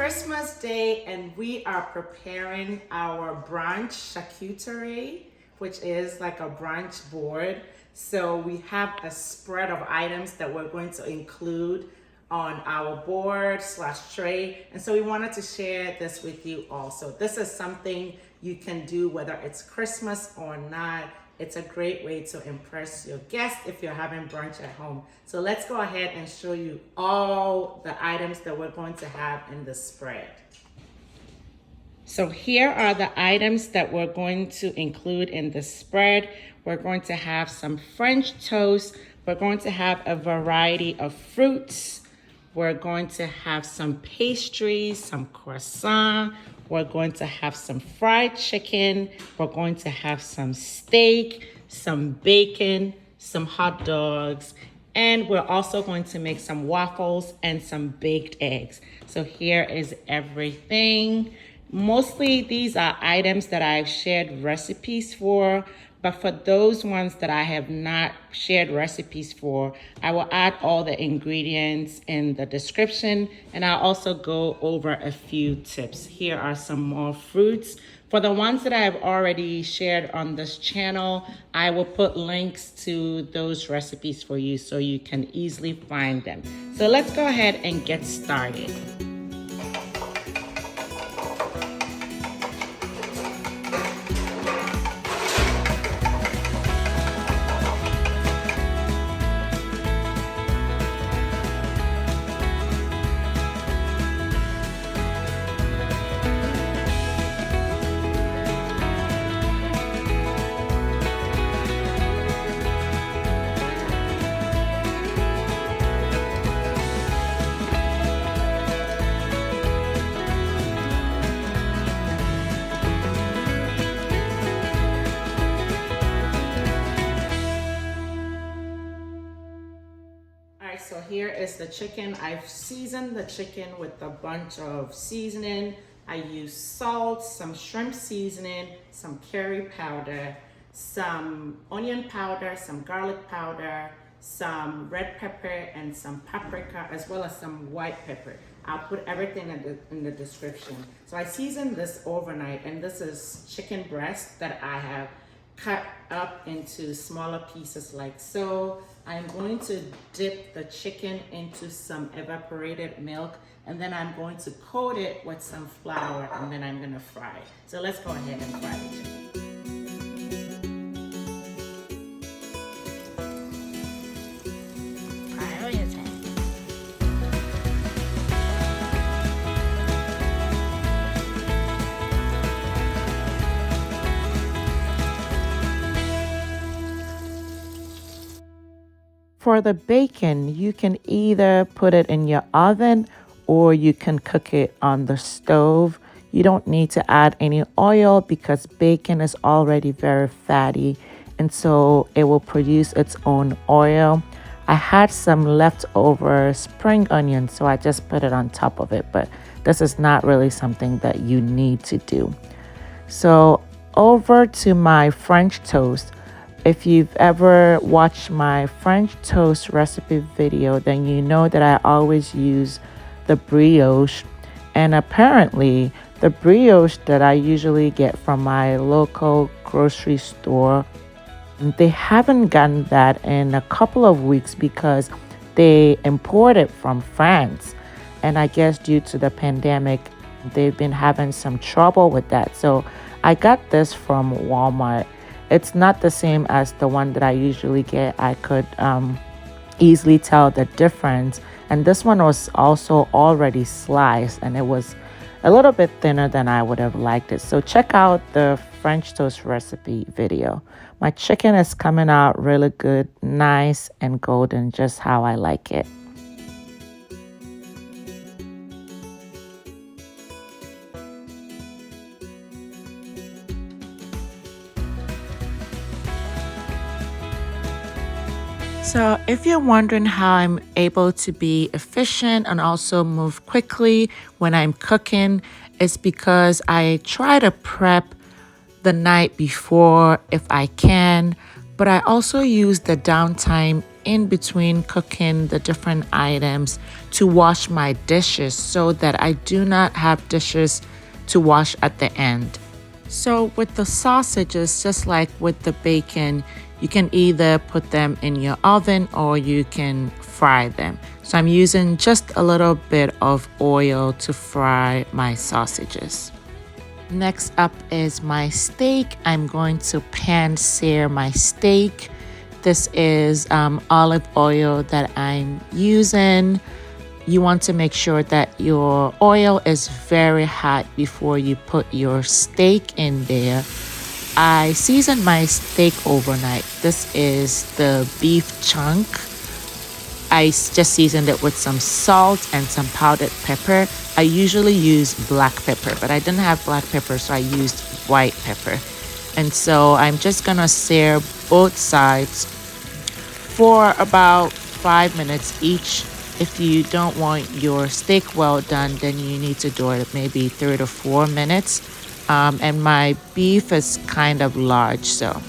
Christmas Day and we are preparing our brunch charcuterie, which is like a brunch board. So we have a spread of items that we're going to include on our board / tray. And so we wanted to share this with you also. This is something you can do whether it's Christmas or not. It's a great way to impress your guests if you're having brunch at home. So let's go ahead and show you all the items that we're going to have in the spread. So here are the items that we're going to include in the spread. We're going to have some French toast. We're going to have a variety of fruits. We're going to have some pastries, some croissant. We're going to have some fried chicken. We're going to have some steak, some bacon, some hot dogs, and we're also going to make some waffles and some baked eggs. So here is everything. Mostly these are items that I've shared recipes for, but for those ones that I have not shared recipes for, I will add all the ingredients in the description, and I'll also go over a few tips. Here are some more fruits. For the ones that I've already shared on this channel, I will put links to those recipes for you so you can easily find them. So let's go ahead and get started. So here is the chicken. I've seasoned the chicken with a bunch of seasoning. I use salt, some shrimp seasoning, some curry powder, some onion powder, some garlic powder, some red pepper, and some paprika, as well as some white pepper. I'll put everything in the description. So I seasoned this overnight, and this is chicken breast that I have cut up into smaller pieces like so. I'm going to dip the chicken into some evaporated milk, and then I'm going to coat it with some flour, and then I'm gonna fry it. So let's go ahead and fry the chicken. For the bacon, you can either put it in your oven or you can cook it on the stove. You don't need to add any oil because bacon is already very fatty, and so it will produce its own oil. I had some leftover spring onions, so I just put it on top of it, but this is not really something that you need to do. So over to my French toast. If you've ever watched my French toast recipe video, then you know that I always use the brioche. And apparently, the brioche that I usually get from my local grocery store, they haven't gotten that in a couple of weeks because they import it from France. And I guess due to the pandemic, they've been having some trouble with that. So I got this from Walmart. It's not the same as the one that I usually get. I could easily tell the difference. And this one was also already sliced, and it was a little bit thinner than I would have liked it. So check out the French toast recipe video. My chicken is coming out really good, nice and golden, just how I like it. So if you're wondering how I'm able to be efficient and also move quickly when I'm cooking, it's because I try to prep the night before if I can, but I also use the downtime in between cooking the different items to wash my dishes so that I do not have dishes to wash at the end. So with the sausages, just like with the bacon, you can either put them in your oven or you can fry them. So I'm using just a little bit of oil to fry my sausages. Next up is my steak. I'm going to pan sear my steak. This is olive oil that I'm using. You want to make sure that your oil is very hot before you put your steak in there. I seasoned my steak overnight. This is the beef chunk. I just seasoned it with some salt and some powdered pepper. I usually use black pepper, but I didn't have black pepper, so I used white pepper. And so I'm just gonna sear both sides for about 5 minutes each. If you don't want your steak well done, then you need to do it maybe 3 to 4 minutes. And my beef is kind of large, so.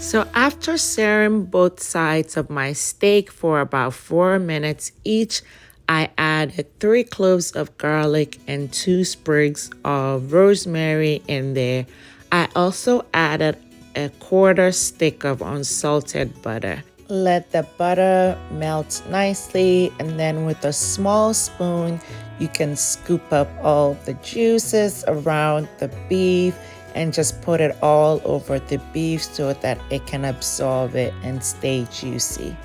So after searing both sides of my steak for about 4 minutes each, I added 3 cloves of garlic and 2 sprigs of rosemary in there. I also added a 1/4 stick of unsalted butter. Let the butter melt nicely, and then with a small spoon, you can scoop up all the juices around the beef and just put it all over the beef so that it can absorb it and stay juicy.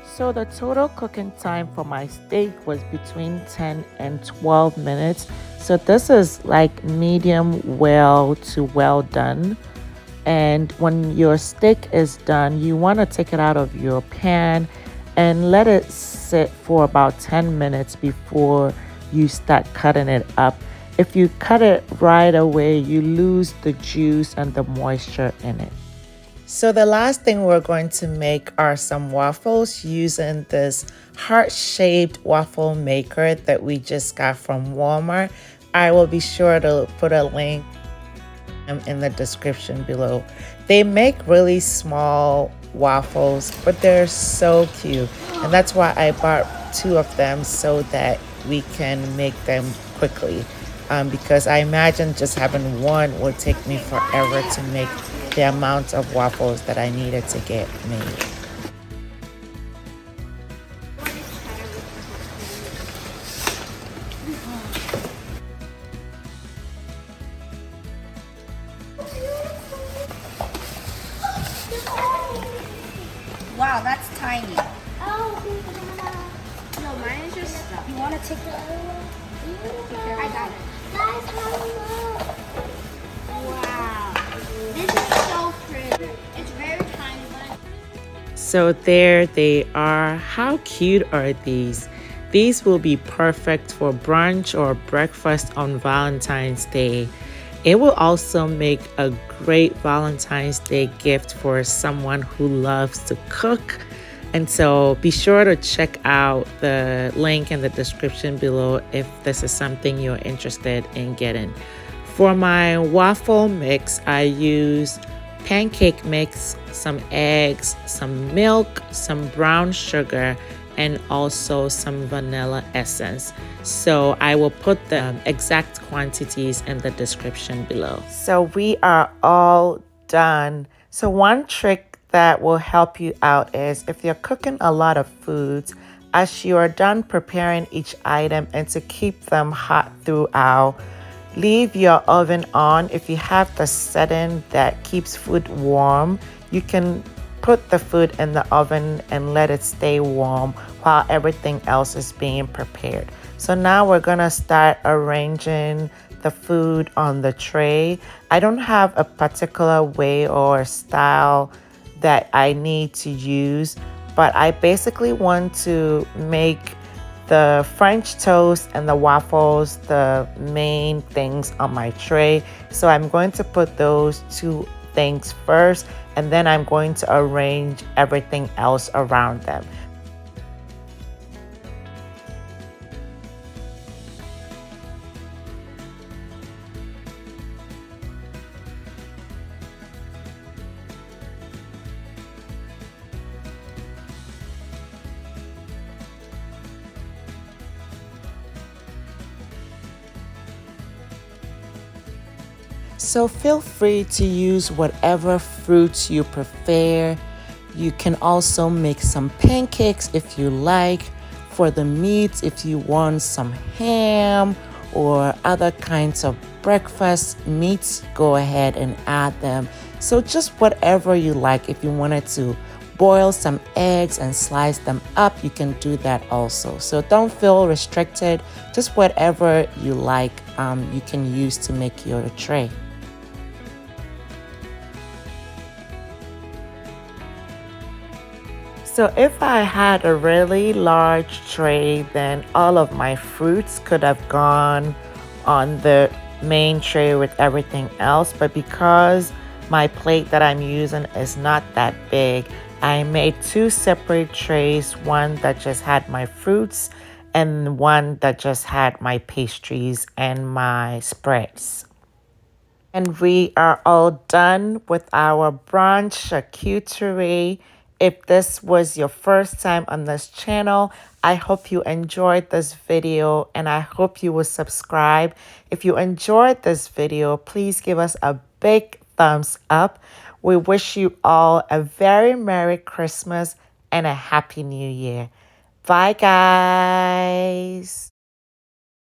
So the total cooking time for my steak was between 10 and 12 minutes. So this is like medium well to well done. And when your steak is done, you want to take it out of your pan and let it sit for about 10 minutes before you start cutting it up. If you cut it right away, you lose the juice and the moisture in it. So the last thing we're going to make are some waffles using this heart-shaped waffle maker that we just got from Walmart. I will be sure to put a link in the description below. They make really small waffles, but they're so cute. And that's why I bought 2 of them so that we can make them quickly. Because I imagine just having one would take me forever to make the amount of waffles that I needed to get made. Wow, that's tiny. Oh, no, mine is just stuff. You want to take the other one? I got it. Guys, look. Wow. This is so pretty. It's very tiny, but... So there they are. How cute are these? These will be perfect for brunch or breakfast on Valentine's Day. It will also make a great Valentine's Day gift for someone who loves to cook. And so be sure to check out the link in the description below if this is something you're interested in getting. For my waffle mix, I use pancake mix, some eggs, some milk, some brown sugar, and also some vanilla essence. So I will put the exact quantities in the description below. So we are all done. So one trick that will help you out is if you're cooking a lot of foods, as you are done preparing each item and to keep them hot throughout, leave your oven on. If you have the setting that keeps food warm, you can put the food in the oven and let it stay warm while everything else is being prepared. So now we're gonna start arranging the food on the tray. I don't have a particular way or style that I need to use, but I basically want to make the French toast and the waffles the main things on my tray. So I'm going to put those to things first, and then I'm going to arrange everything else around them. So feel free to use whatever fruits you prefer. You can also make some pancakes if you like. For the meats, if you want some ham or other kinds of breakfast meats, go ahead and add them. So just whatever you like. If you wanted to boil some eggs and slice them up, you can do that also. So don't feel restricted. Just whatever you like, you can use to make your tray. So if I had a really large tray, then all of my fruits could have gone on the main tray with everything else. But because my plate that I'm using is not that big, I made two separate trays, one that just had my fruits and one that just had my pastries and my spreads. And we are all done with our brunch charcuterie. If this was your first time on this channel, I hope you enjoyed this video and I hope you will subscribe. If you enjoyed this video, please give us a big thumbs up. We wish you all a very Merry Christmas and a Happy New Year. Bye, guys.